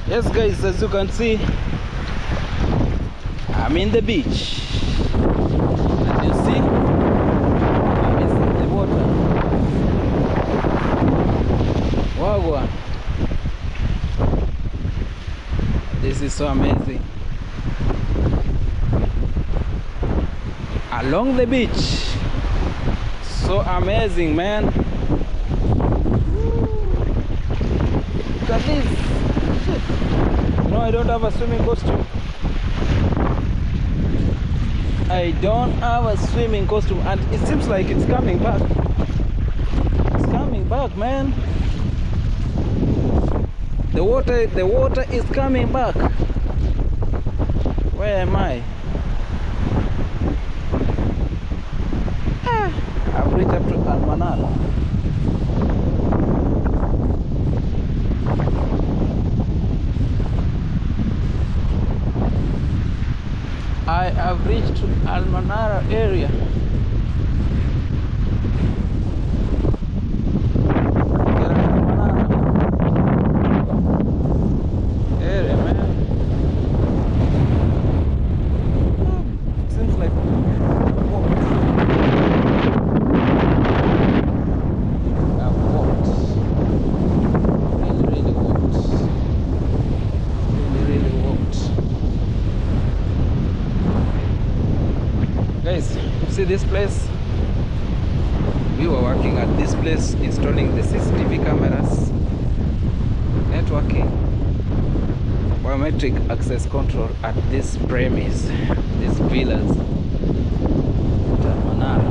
Yes guys, as you can see, I'm in the beach. As you see, I'm in the water. Wow, this is so amazing. Along the beach, so amazing, man. Look at this. Shit. No, I don't have a swimming costume. I don't have a swimming costume, and it seems like it's coming back. It's coming back, man. The water is coming back. Where am I? I've reached up to Almanar. I have reached to Almanara area. Area, man. Seems like I've walked. Really walked. Really walked. Guys, see this place? We were working at this place, installing the CCTV cameras, networking, biometric access control at this premise, these villas. Almanara.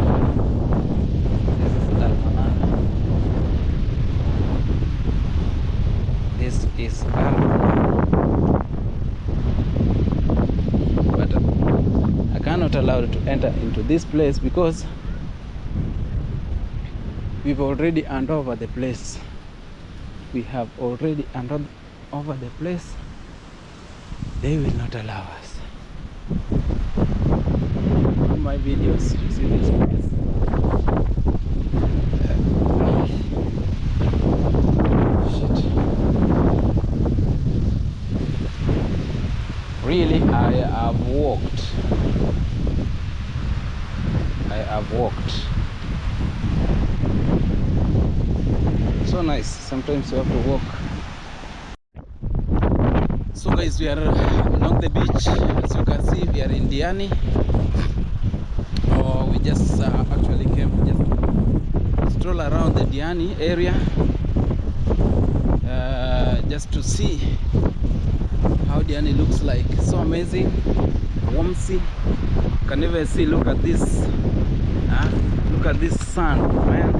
This is Almanara. This is Almanara. But I cannot allow you to enter into this place because we've already handed over the place. We have already handed over the place. They will not allow us. In my videos, you see this place. Shit. Really, I have walked. So nice. Sometimes you have to walk. So guys, we are along the beach. As you can see, we are in Diani. We just actually came just stroll around the Diani area just to see how Diani looks like. So amazing, warmsy. You can even see, look at this. Look at this sun, man.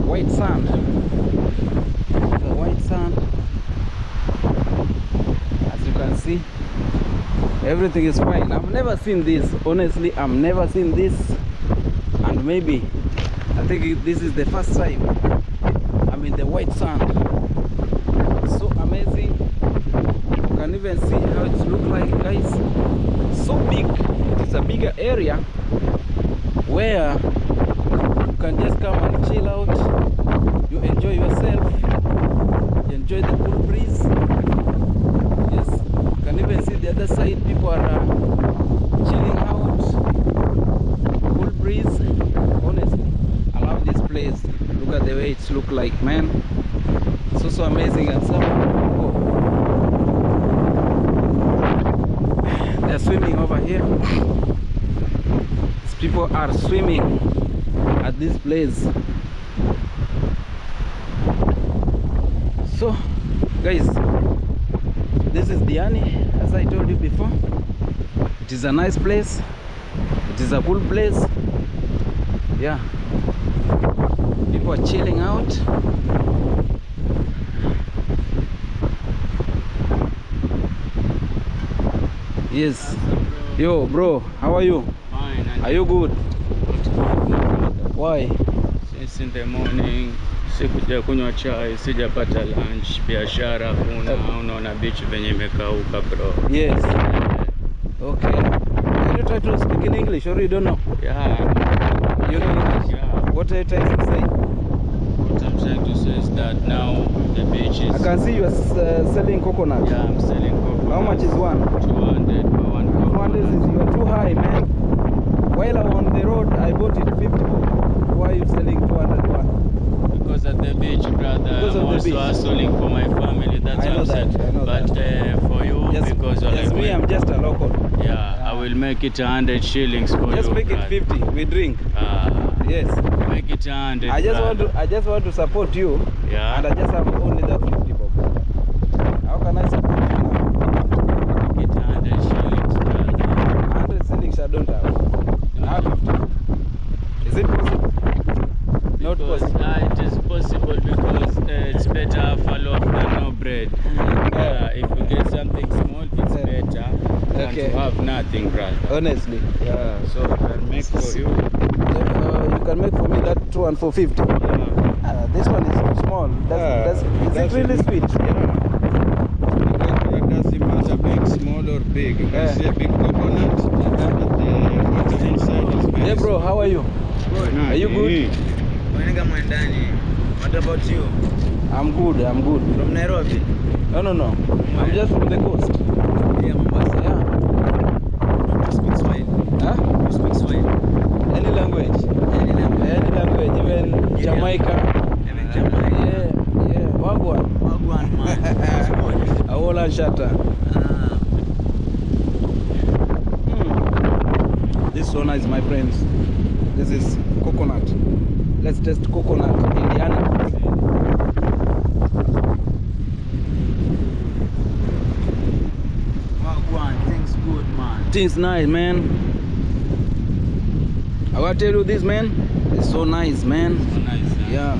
White sand. The white sand. As you can see, everything is fine. I've never seen this. Honestly, I've never seen this. And maybe, I think this is the first time I'm in the white sand. So amazing. You can even see how it looks like, guys. So big. It's a bigger area where you can just come and chill out. You enjoy yourself. You enjoy the cool breeze. Yes, you can even see the other side. People are chilling out. Cool breeze. Honestly, I love this place. Look at the way it's look like, man. It's so amazing. And so they're swimming over here. These people are swimming at this place. So guys, this is Diani, as I told you before. It is a nice place. It is a cool place. Yeah, people are chilling out. Yes. Yo bro, how are you? Fine. Are you good? Why? Since in the morning sikuja kunywa chai, sijapata lunch, biashara kuna, unaona beach venye imekauka bro. Yes. Okay. Can you try to speak in English or you don't know? Yeah. You know English? Yeah. What are you trying to say? What What I'm trying to say is that now the beach is... I can see you are selling coconut. Yeah, I'm selling coconut. How much is one? 200 for one 200 coconut. is you are too high, man. While I'm on the road, I bought it 50 bob. Why are you selling 200 one? Because at the beach, brother, Because I'm of the also beach. hustling for my family. That's I know what I'm that, saying. I know But for you, Yes, because yes, me, I'm just a local. yeah, I will make it 100 shillings for Just you. make it brother. 50. We drink. Yes. Make it 100. I just brother. want to support you. Yeah. And I just have only that 50 bob. How can I support you now? Make it 100 shillings, brother. 100 shillings I don't have. I have 50. Is it possible? Not Because, possible. it is possible because it's better follow up than no bread. If you get something small, it's better than Okay. to have nothing, brother. Honestly. Yeah. So I can make for you. You can make for me that one for 50. This one is too small. Is it really sweet? Coconut doesn't matter being small or big. You can see a big coconut, but what's inside is very Yeah, bro, how are you? good. Are you good? What about you? I'm good. From Nairobi? No. I'm just from the coast. Yeah, Mombasa. Yeah. You speak Swahili? Huh? You speak Swahili? Any language. Any language? Any language, even Jamaica. Even Jamaica? Yeah. Wagwan. Wagwan, man. That's good. Awola Shatta. This is so nice, my friends. This is coconut. Let's test coconut Indiana. Wagwan, things good, man. Things nice, man. I gotta tell you this, man. It's so nice, man. So nice, huh? Yeah.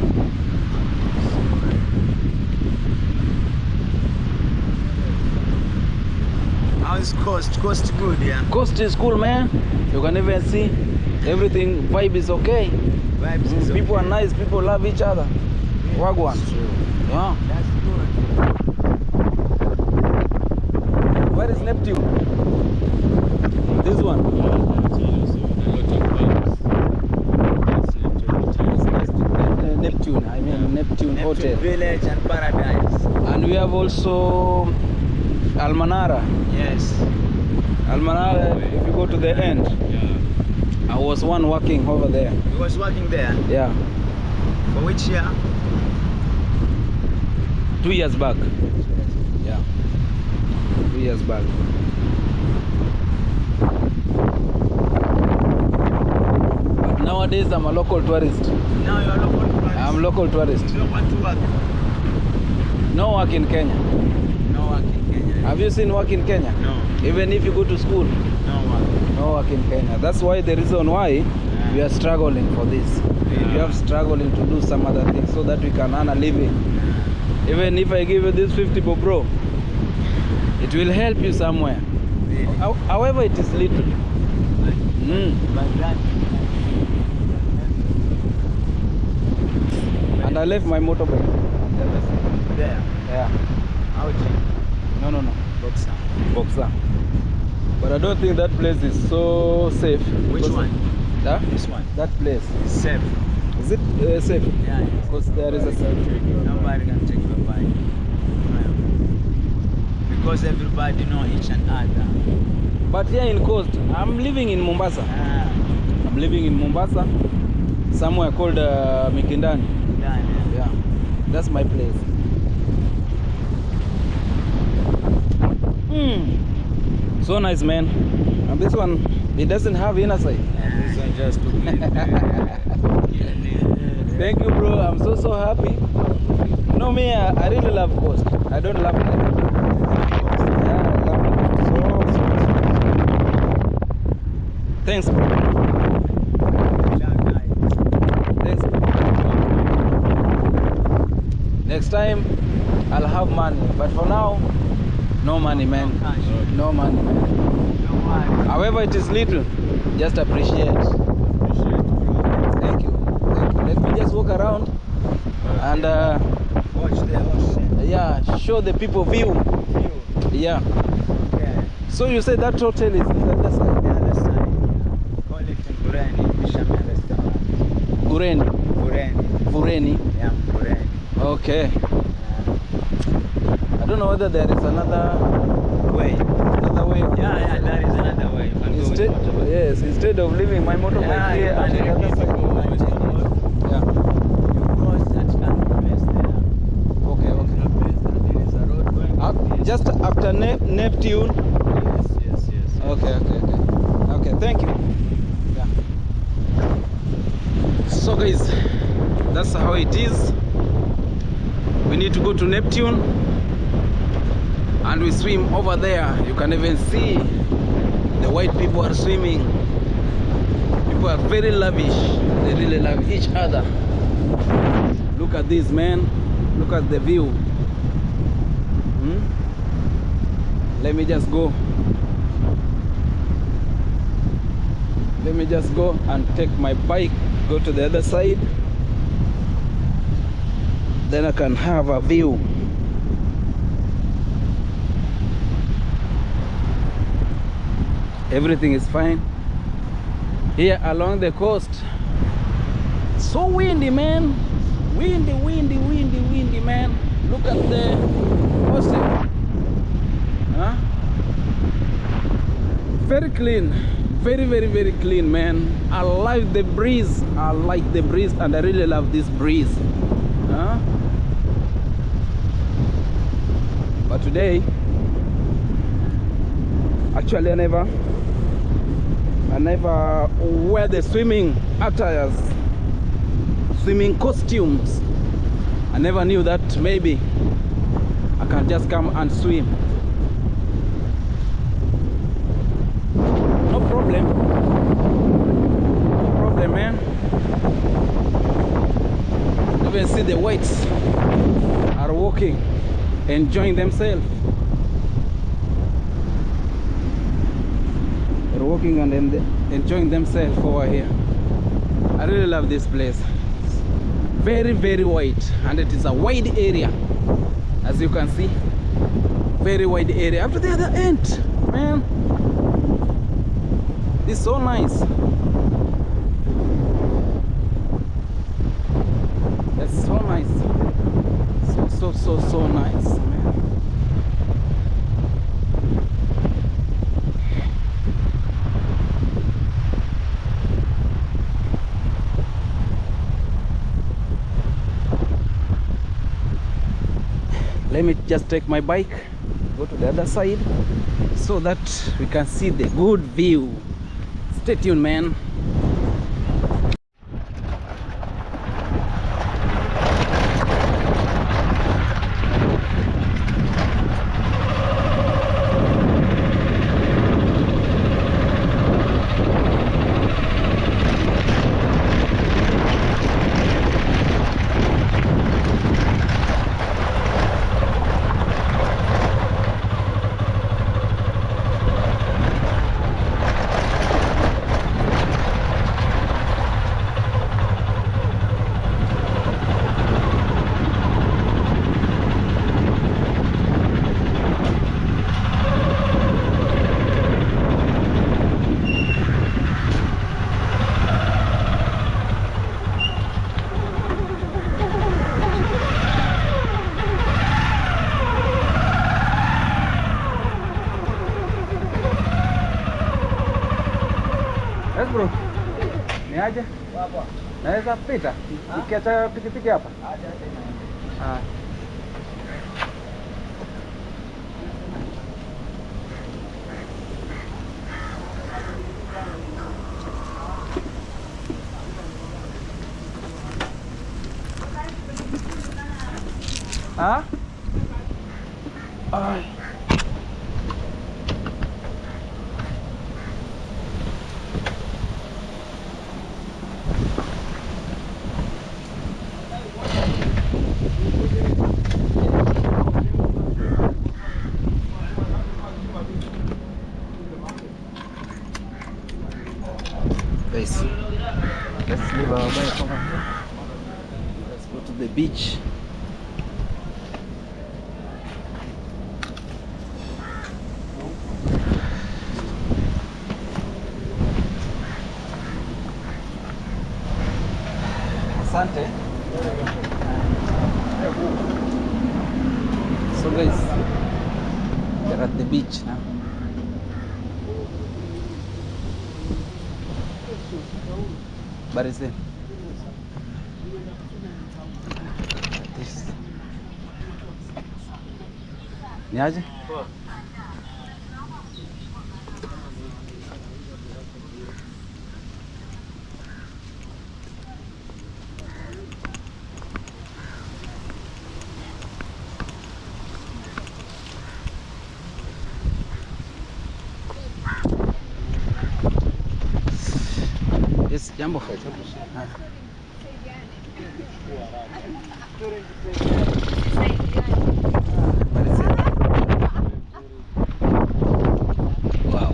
How's coast? Coast good, yeah? Coast is cool, man. You can even see everything. Vibe is okay. Vibes is People okay. are nice. People love each other. Wagwan. That's true. Yeah. That's good. Where is Neptune? This one. Neptune. I mean Neptune Hotel. Village and Paradise. And we have also Almanara. Yes. Almanara, if you go to the end, Yeah. I was one working over there. You was working there? Yeah. For which year? 2 years back. Yeah. 2 years back. But nowadays I'm a local tourist. Now you are local tourist. I'm local tourist. You don't want to work? No work in Kenya. No work in Kenya. Have you seen work in Kenya? No. Even if you go to school, No work. no work in Kenya. That's why the reason why we are struggling for this. We are struggling to do some other things so that we can earn a living. Even if I give you this 50 bob, bro, it will help you somewhere. Really? However, it is little. But that, And I left my motorbike. there. Yeah. Out. No. Boxer. Boxer. But I don't think that place is so safe. Which because- one? Huh? This one. That place. It's safe. Is it safe? Yeah. Because there is a... Nobody can take your bike. Because everybody know each and other. But here in coast, I'm living in Mombasa. Ah, I'm living in Mombasa, somewhere called Mikindani. done. Yeah, that's my place. So nice, man. And this one, it doesn't have inner side. This one just to clean. Thank you, bro. I'm so happy. No, me, I really love coast. I don't love it. Yeah, I love it so. Thanks, bro. Thanks. Next time, I'll have money. But for now, no money, man. No money, man. However, it is little. Just appreciate. Thank you. Let me just walk around and Watch the ocean. yeah, show the people view. Yeah. Okay. So you say that hotel is the other side? The other side. Call it in Bureni, Fisherman Restaurant. Gureni. Bureni. Fureni. Yeah, Fureni. Okay. I don't know whether there is another Way. way. Yeah, there is another way. You can go with Instead, motorbike. yes, instead of leaving my motorbike Yeah, here you at can the other directly side. go and take it. Yeah. You cross that canal place there. Okay, There is okay. a place and there is a road going up there. Just after Neptune. Yes. Okay. Okay, thank you. Yeah. So guys, that's how it is. We need to go to Neptune and we swim over there. You can even see the white people are swimming. People are very lavish. They really love each other. Look at this, man. Look at the view. Let me just go. Let me just go and take my bike, go to the other side. Then I can have a view. Everything is fine here along the coast. So windy, man. Windy, man. Look at the ocean. Huh? Very clean. Very clean, man. I like the breeze. And I really love this breeze. Huh? But today, actually I never wear the swimming attires, swimming costumes. I never knew that maybe I can just come and swim. No problem, man. Even see the whites are walking, enjoying themselves. They're walking and then enjoying themselves over here. I really love this place. Very wide, and it is a wide area, as you can see. Very wide area up to the other end, man. This is so nice. That's so nice. So nice, man. Let me just take my bike, go to the other side so that we can see the good view. Stay tuned, man. Yes bro. Ni aje? Wapo. Naweza pita? Nikiacha pikipiki hapa? Ah. Ah? Ay. Guys, let's leave our bike over here. Let's go to the beach. Asante. We're at the beach now. But it's this. Niaje? Yes, jambo. Ah. What is it? Wow.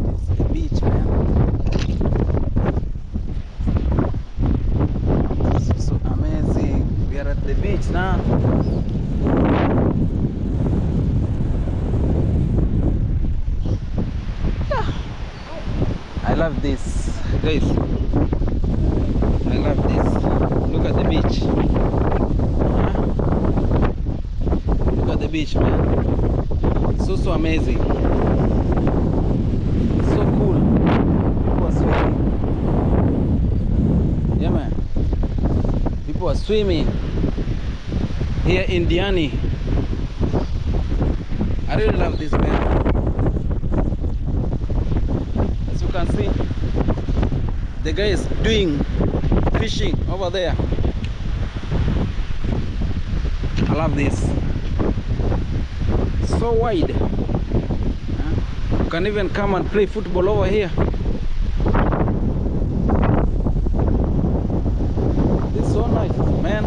It's the beach, man. So amazing. We are at the beach now. I love this, guys. I love this. Look at the beach. Huh? Look at the beach, man. So amazing. So cool. People are swimming. Yeah, man. People are swimming here in Diani. I really love this, man. As you can see, the guy is doing fishing over there. I love this. So wide. You can even come and play football over here. It's so nice, man.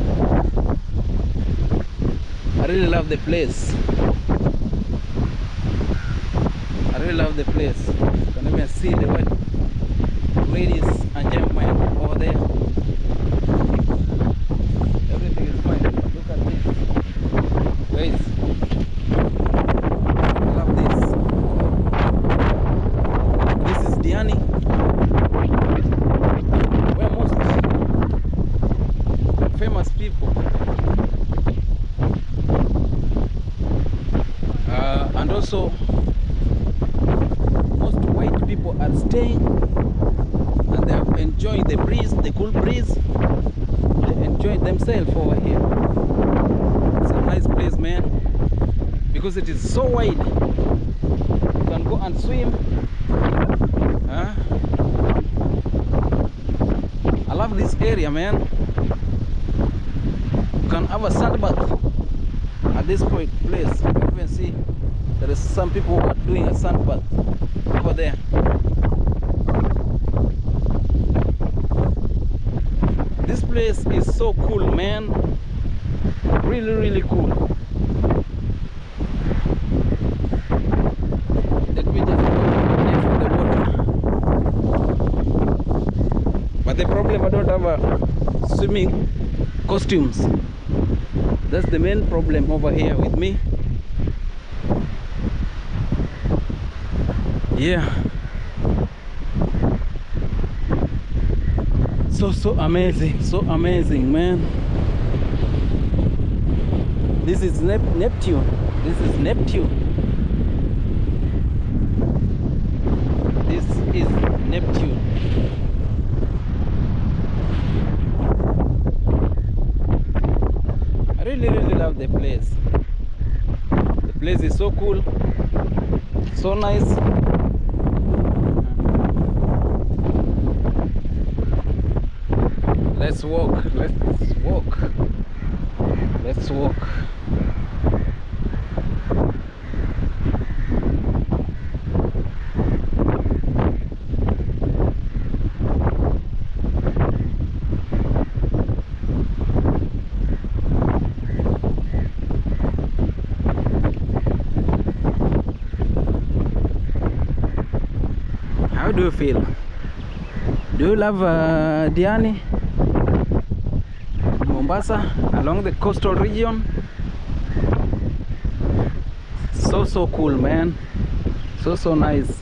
I really love the place. I really love the place. You can even see the white ladies and gentlemen over there. Everything is fine. Look at this, guys. I love this. This is Diani, where most famous people and also most white people are staying, and they are enjoying the breeze, the cool breeze. They enjoy themselves over here. It's a nice place, man, because it is so wide. You can go and swim. I love this area, man. You can have a sandbath at this place. You can even see there is some people who are doing a sandbath over there. This place is so cool, man. Really cool. Let me just connect with the water. But the problem, I don't have swimming costumes. That's the main problem over here with me. Yeah. So amazing, man. This is Neptune. This is Neptune. This is Neptune. I really love the place. The place is so cool, so nice. Let's walk. How do you feel? Do you love Diani, Mombasa, along the coastal region? So cool, man. So nice.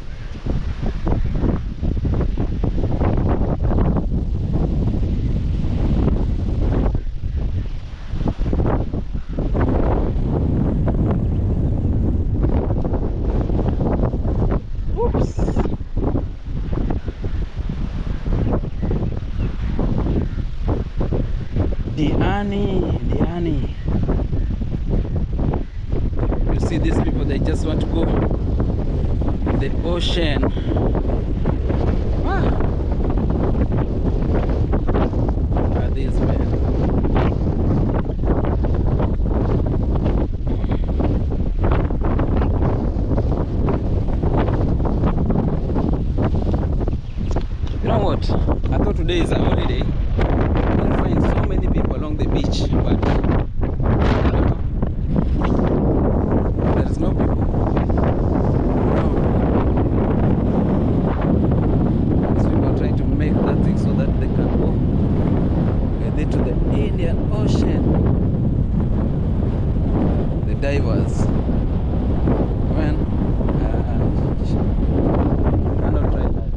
Diani. You see these people, they just want to go to the ocean. This man. You know what? I thought today is a holiday. You'll find so many people along the beach, but there is no people. No. These people are trying to make that thing so that they can go to the Indian Ocean. The divers. Man, cannot try that.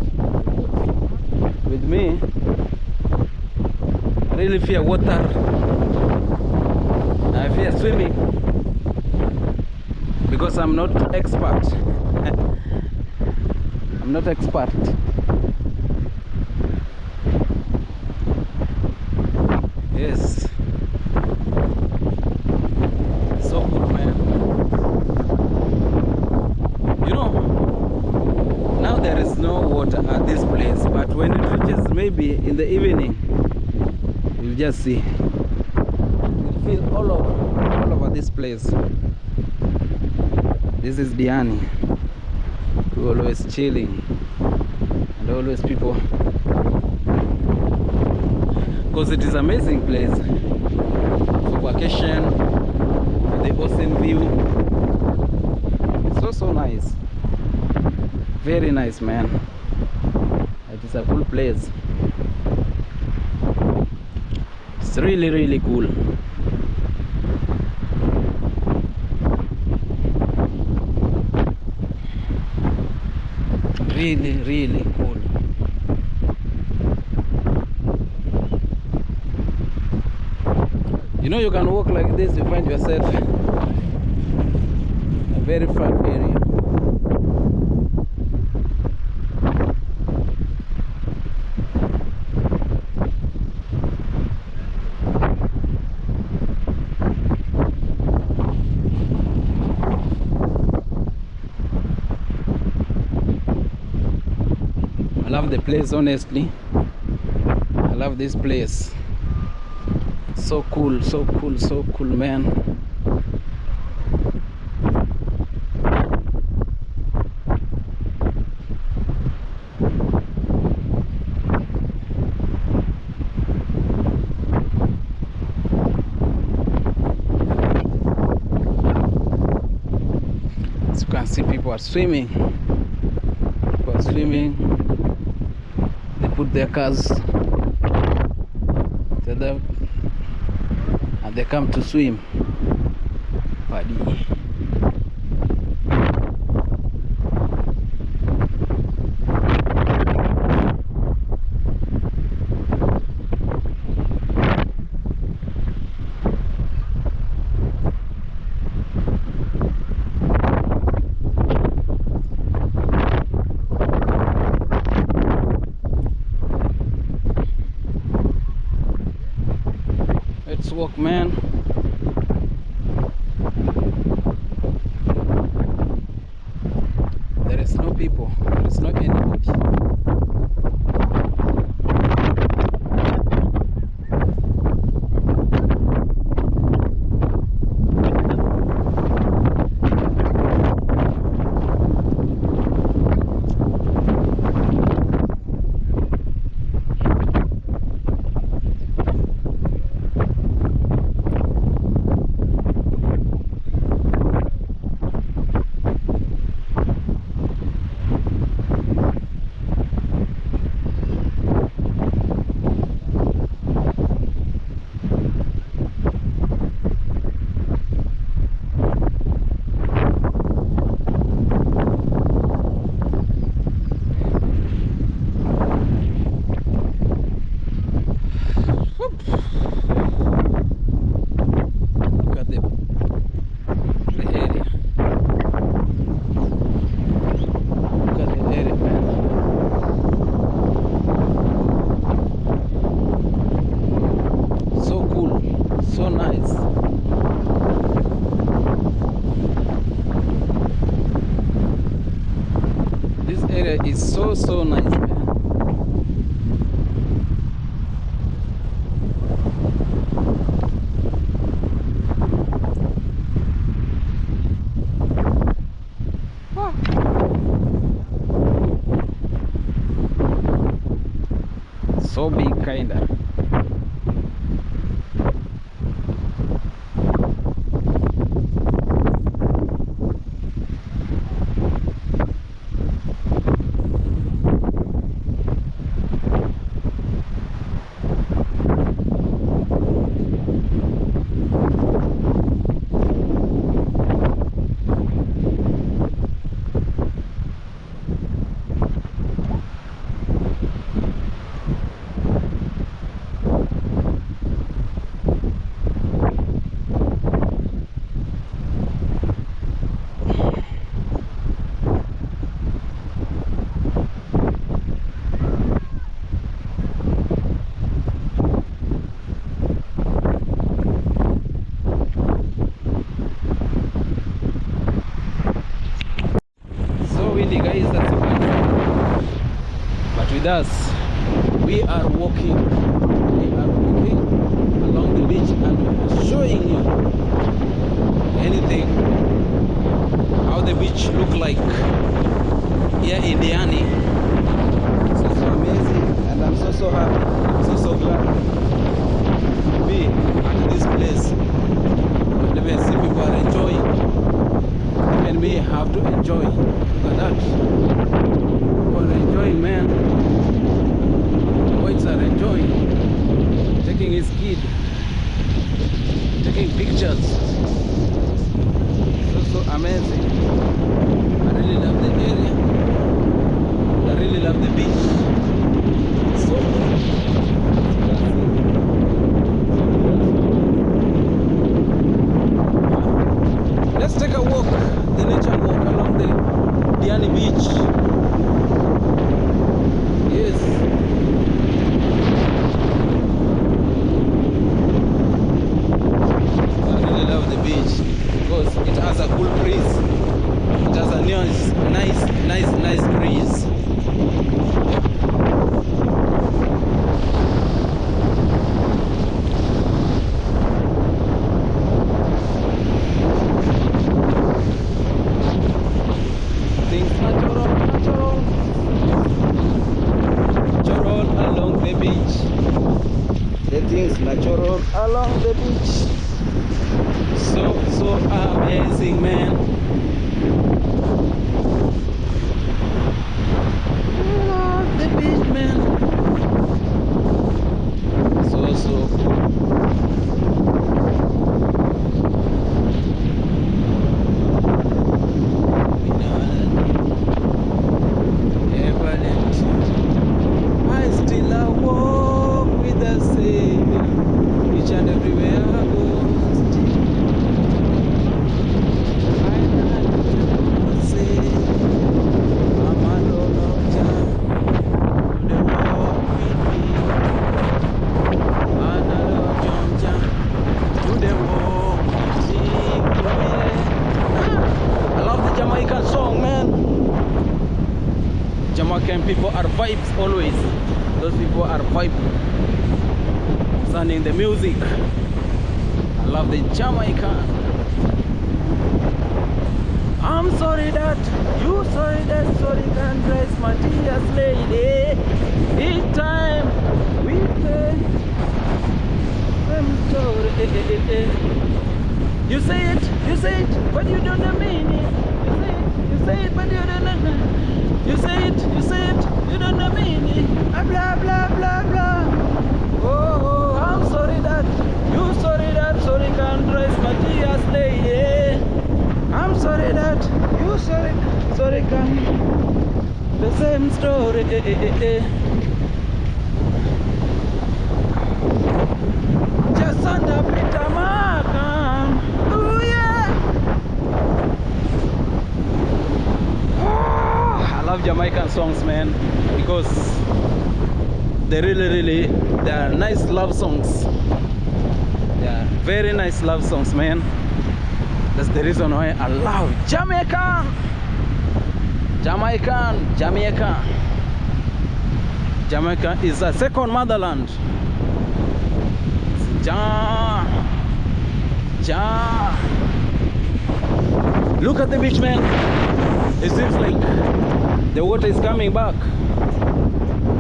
With me, I really fear water. I fear swimming because I'm not expert. I'm not expert. Yes. So cool, man. You know, now there is no water at this place, but when it reaches maybe in the evening, you'll just see. You'll feel all over this place. This is Diani. We're always chilling. And always people, because it is an amazing place for vacation, for the ocean view. It's so nice, very nice, man. It is a cool place. It's really cool. Really cool. You know, you can walk like this, you find yourself a very far area. I love the place, honestly. I love this place. So cool, man. As you can see, people are swimming. They put their cars together and they come to swim. Paddy. Let's walk, man. There is no people. There is no anybody. area is so nice, man. So big, kinda. Windy, guys, that's the one. But with us, we are walking along the beach and showing you anything, how the beach look like here in Diani. It's so amazing, and I'm so happy, I'm so glad to be at this place. Let me see people are enjoying. Even me have to enjoy. Look at that. People are enjoying, man. The whites are enjoying. Taking his kid. Taking pictures. So amazing. I really love the area. I really love the beach. So let's take a walk, the nature walk along the Diani beach. Yes. I really love the beach because it has a cool breeze. It has a nice breeze. Things natural along the beach. So amazing, man. Love the beach, man. So cool. I still walk with the Savior each and everywhere I go. I say I'm a Lord of Jah, they walk with me. I'm a Lord of Jah, do they walk with me? I love the Jamaican song, man. Jamaican people are vibes always. Those people are vibes. Sounding the music. I love the Jamaican. I'm sorry that you sorry that sorry can dress my tears, lady. Each time we say I'm sorry. You say it, but you don't mean it. You say it, but you don't mean it. You say it, you don't mean it. Blah blah blah blah. Oh, I'm sorry that you sorry can't dress my tears, lady. I'm sorry that you sorry can't. The same story. Just under Peter Markham. Oh yeah. I love Jamaican songs, man, because they are nice love songs. They are very nice love songs, man. That's the reason why I love Jamaican. Jamaica is a second motherland. Look at the beach, man. It seems like the water is coming back.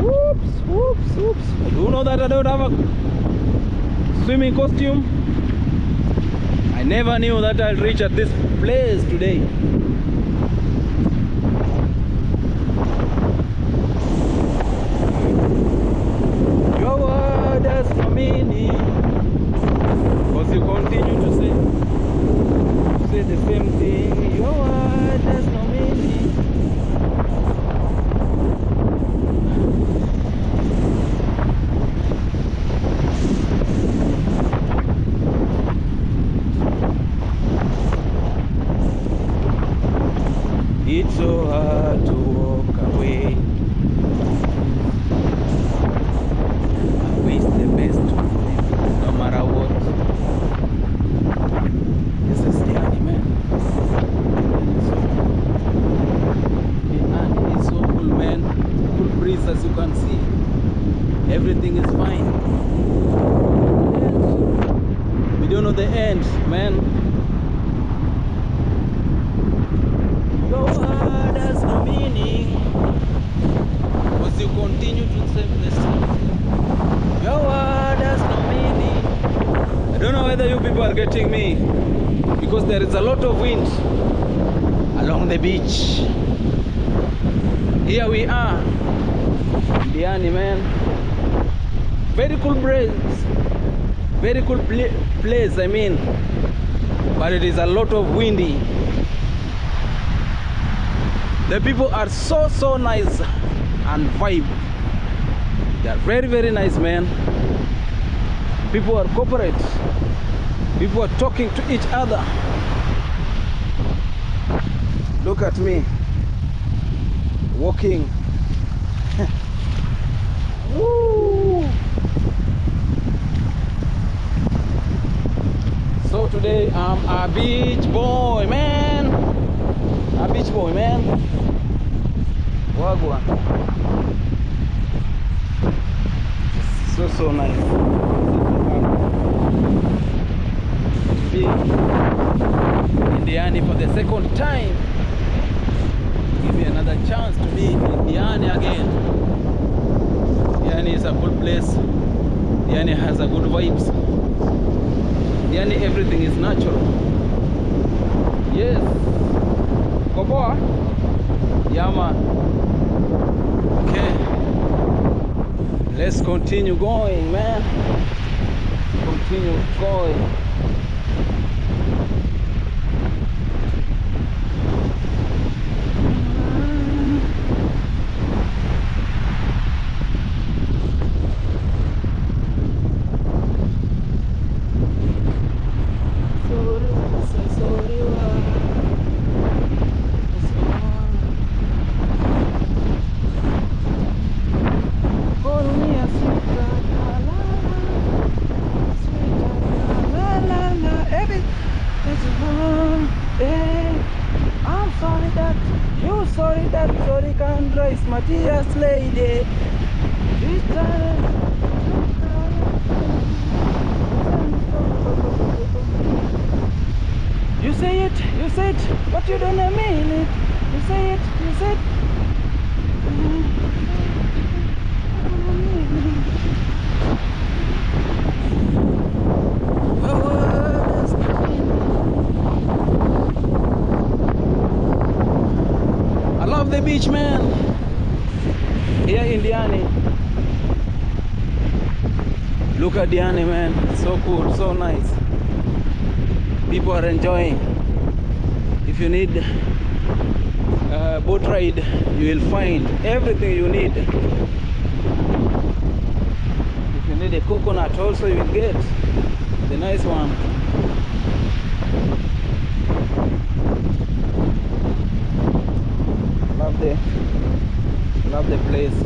Whoops, whoops, whoops. You know that I don't have a swimming costume? I never knew that I'll reach at this place today. Your word has no meaning, because you continue to say the same thing. Your word has no meaning. It's so hard to walk away. I wish the best to them, no matter what. This is the man. It's so cool, man. Cool breeze, as you can see. Everything is fine. We don't know the end, man. Your word has no meaning, because you continue to say the same thing. Your word has no meaning. I don't know whether you people are getting me, because there is a lot of wind along the beach. Here we are, Diani, man. Very cool place, very cool place, I mean, but it is a lot of windy. The people are so nice and vibe. They are very nice, man. People are corporate. People are talking to each other. Look at me walking. Woo! So today I'm a beach boy, man. A beach boy, man. Wagwan. So nice. To be in Diani for the second time. Give me another chance to be in Diani again. Diani is a good place. Diani has a good vibes. Diani, everything is natural. Yes. Koboa? Yeah, man. Okay. Let's continue going, man. Continue going. Sorry, can't rise, Matthias lady. You say it, but you don't mean it. You say it. I love the beach, man. Here in Diani. Look at Diani, man. So cool, so nice. People are enjoying. If you need a boat ride, you will find everything you need. If you need a coconut also, you will get the nice one. Love the place.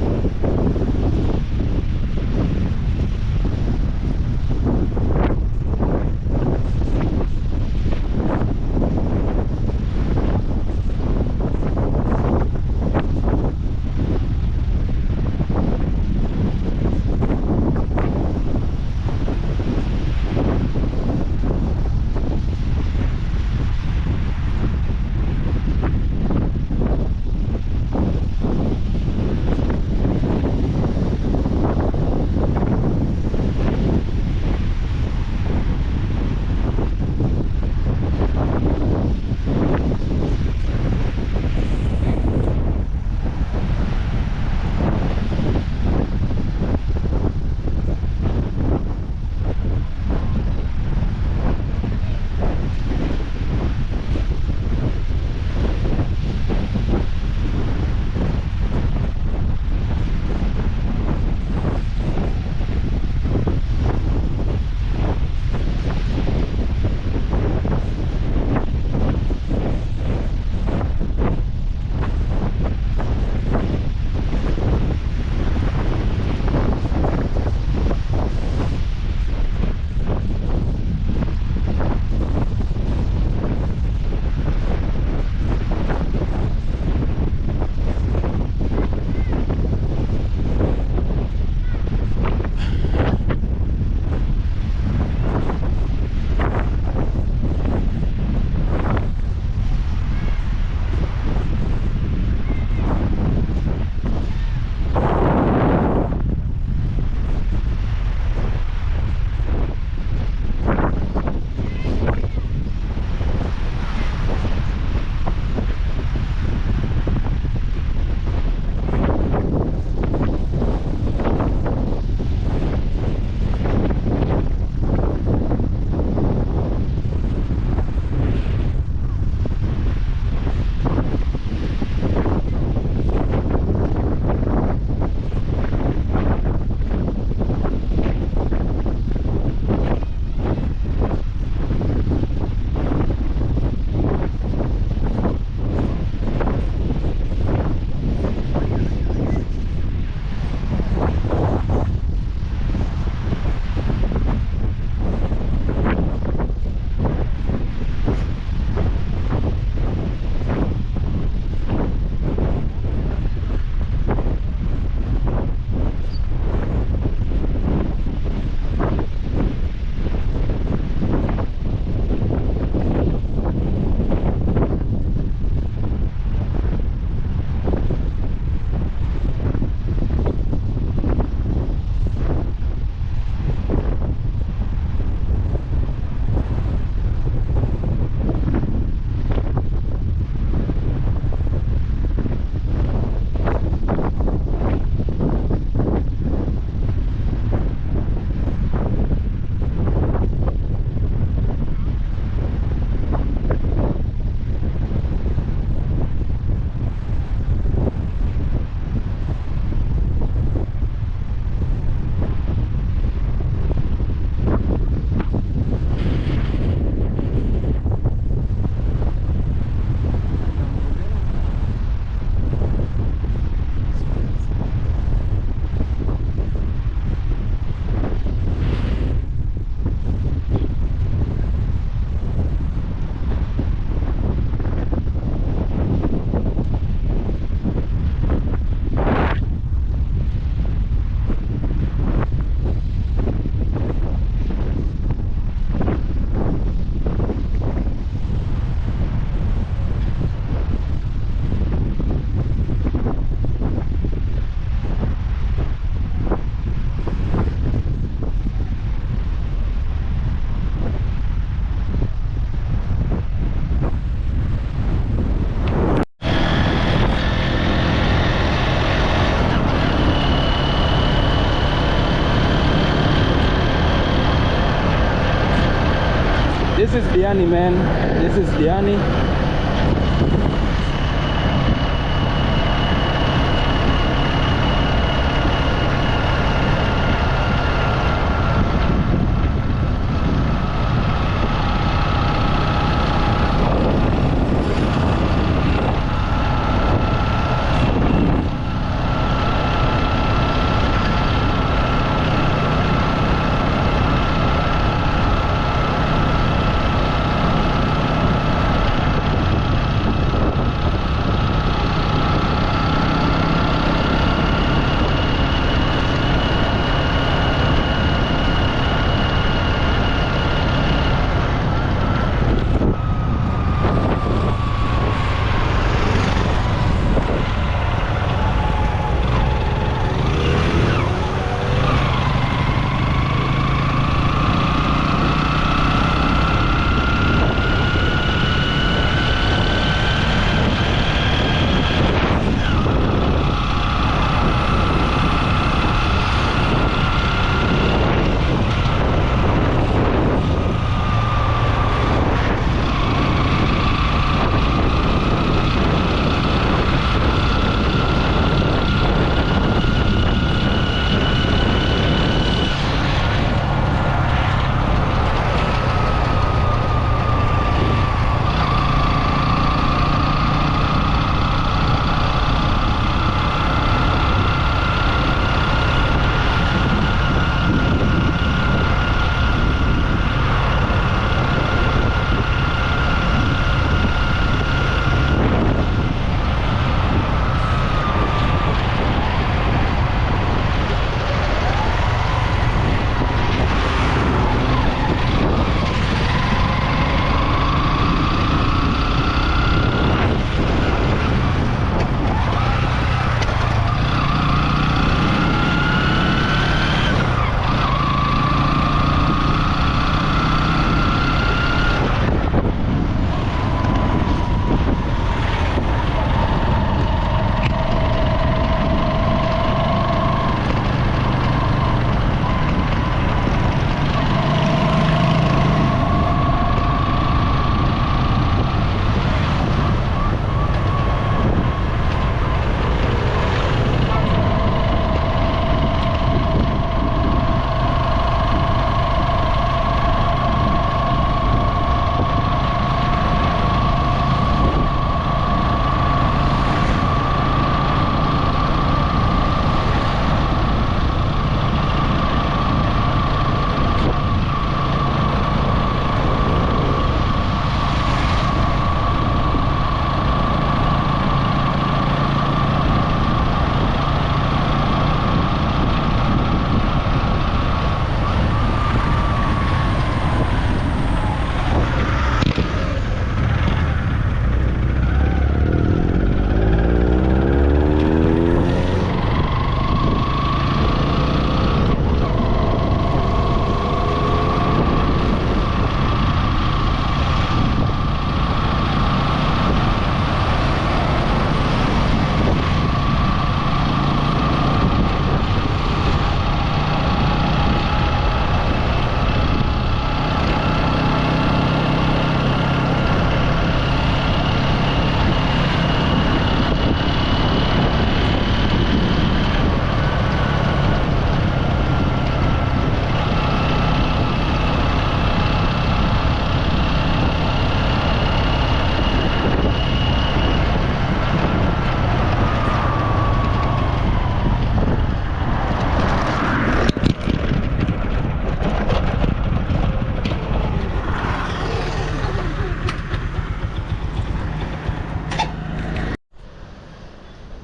This is Diani, man. This is Diani.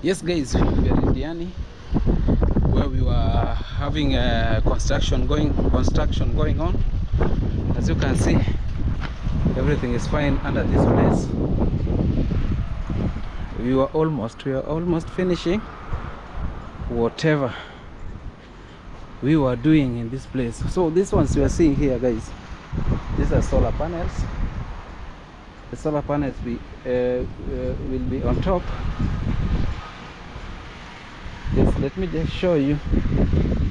Yes guys, we are in Diani where we were having a construction going on. As you can see, everything is fine under this place. We are almost finishing whatever we were doing in this place. So these ones you are seeing here, guys, these are solar panels. The solar panels will be on top. Yes, let me just show you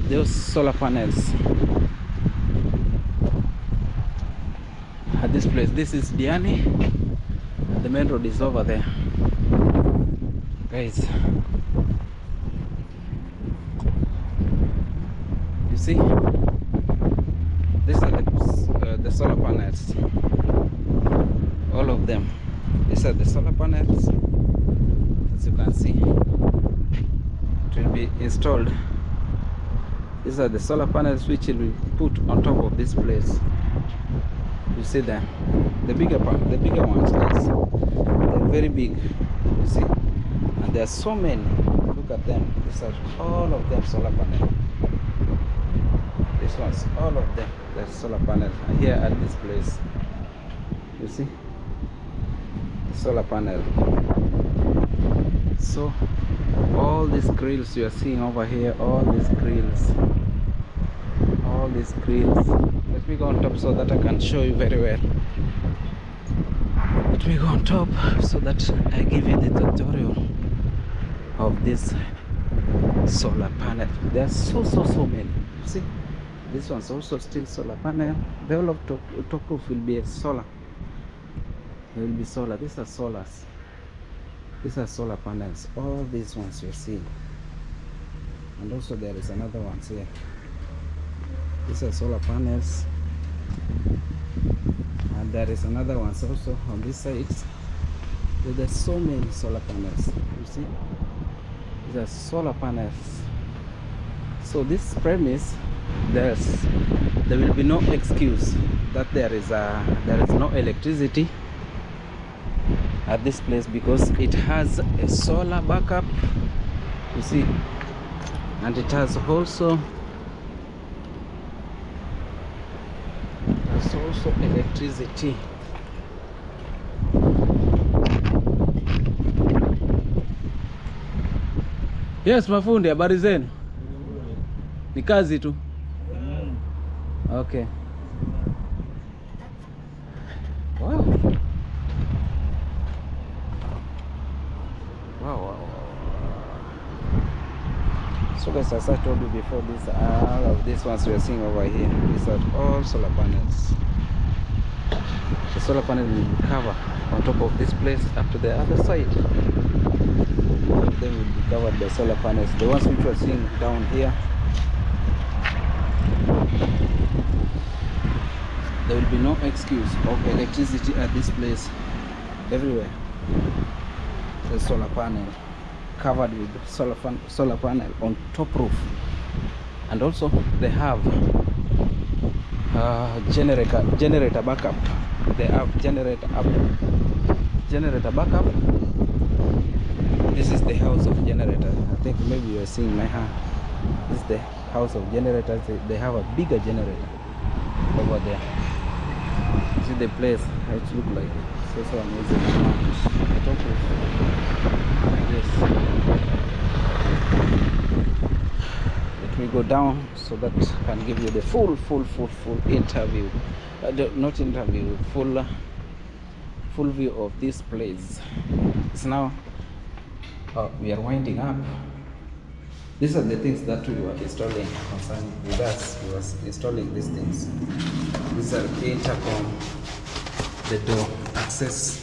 those solar panels. this place. This is Diani. The main road is over there, guys. You see, these are the solar panels, all of them. These are the solar panels. As you can see, it will be installed. These are the solar panels which will be put on top of this place. You see them, the bigger ones, guys. They're very big, you see, and there are so many. Look at them. These are all of them solar panel. This ones, all of them, they're solar panel. And here at this place, you see, solar panel. So all these grills you are seeing over here, all these grills. Let me go on top so that I can show you very well. Let me go on top so that I give you the tutorial of this solar panel. There are so many. See, this one's also still solar panel. The whole of top roof will be a solar. There will be solar. These are solars. These are solar panels. All these ones you're seeing, and also there is another one here. These are solar panels, and there is another one also on this side. There are so many solar panels. You see, these are solar panels. So this premise, there will be no excuse that there is no electricity at this place, because it has a solar backup. You see, and it has also electricity. Yes, mafundi, habari zenu? Ni kazi tu. Okay. Wow. So guys, as I told you before, all of these ones we are seeing over here, these are all solar panels. The solar panel will cover on top of this place up to the other side. All of them will be covered by solar panels. The ones which we are seeing down here, there will be no excuse of electricity at this place. Everywhere the solar panel covered with solar panel on top roof. And also they have generator backup. They have generator backup. This is the house of generator. I think maybe you are seeing my hand. This is the house of generators. They have a bigger generator over there. See the place, how it looks like. So amazing. The top roof. Yes. Let me go down so that I can give you the full interview. Not interview, full view of this place. So now we are winding up. These are the things that we were installing concerning with us. We was installing these things. These are the intercom, the door access,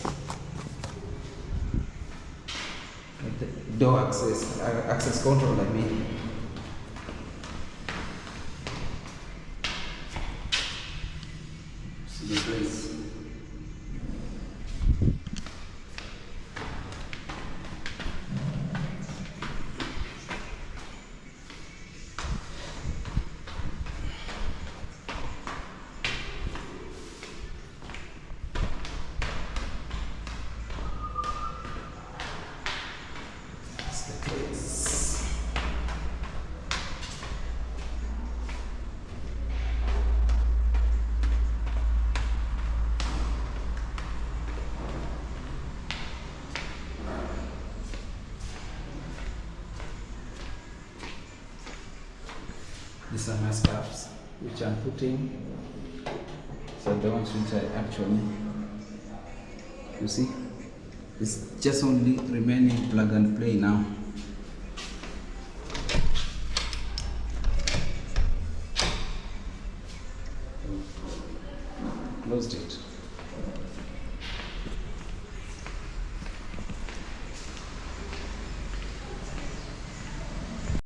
access control, I mean. See the place. These are my scarves which I'm putting. So the ones which I actually, you see, it's just only remaining plug and play now. Closed it.